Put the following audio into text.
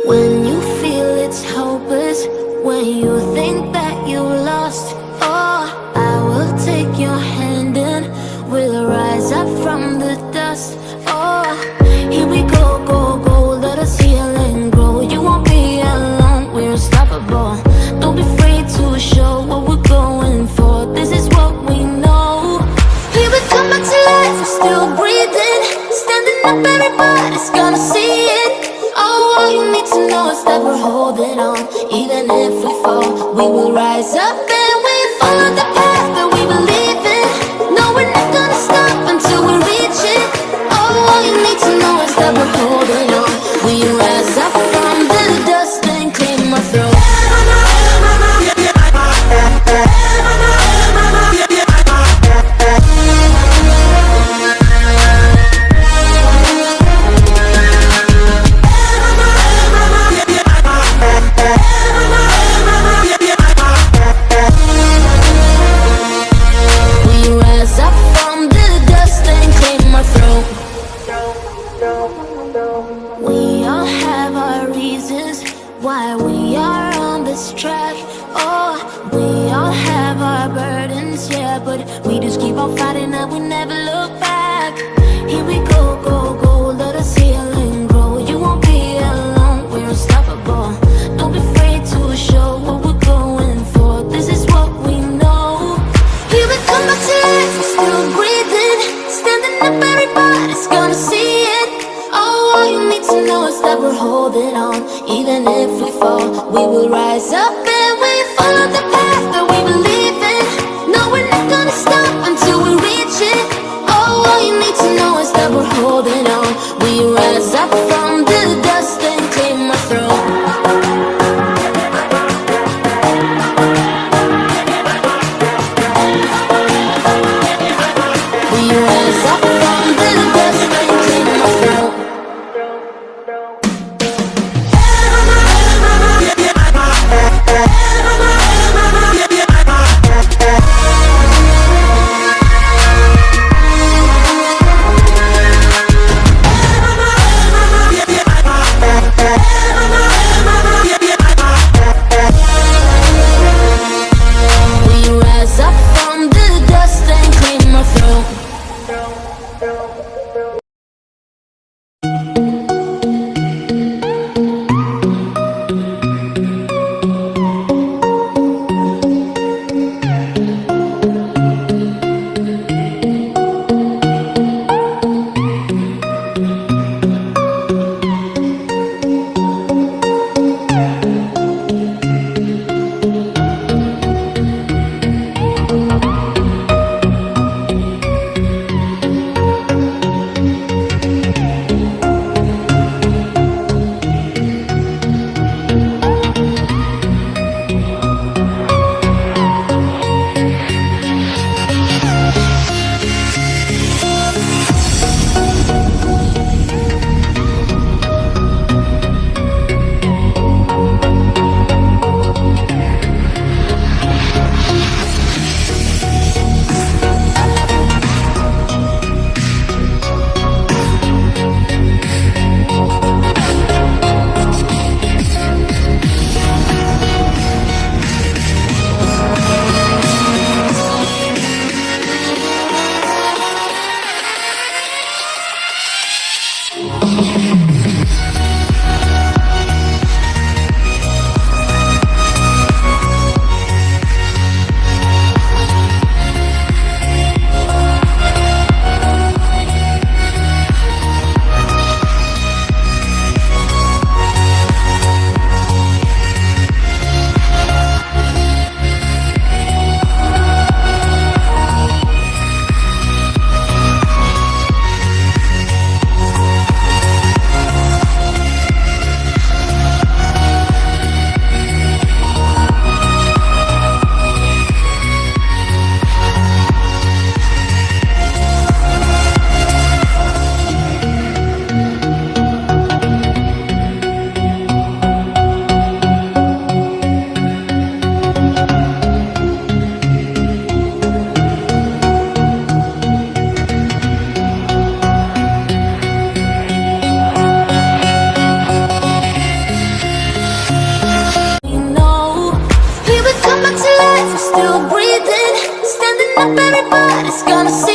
When you feel it's hopeless, when you think that you lost, oh, I will take your hand and we'll rise up from the dust. Oh, here we go, go, go, let us heal and grow. You won't be alone, we're unstoppable. Don't be afraid to show what we're going for. This is what we know. Here we come back to life, we're still breathing. Standing up, everybody's gonna see it. Oh, all you need to know is that we're holding on. Even if we fall, we will rise up and we follow the path that we believe in. No, we're not gonna stop until we reach it. Oh, all you need to know is that we're holding on. We rise up from the dust and clear my throat. We all have our reasons why we are on this track. Oh, we all have our burdens, yeah, but we just keep on fighting and we never look back. Here we go, go, go, let us heal and grow. You won't be alone, we're unstoppable. Don't be afraid to show what we're going for. This is what we know. Here we come back to life, we're still breathing. Standing up, everybody's gonna see it. Oh, all you need to know is that we're holding on. Even if we fall, we will rise up and we follow the path that we believe in. No, we're not gonna stop until we reach it. Oh, all you need to know is that we're holding on. We rise up from the dust and clear my throat. We rise up from the dust and clear my throat. just gonna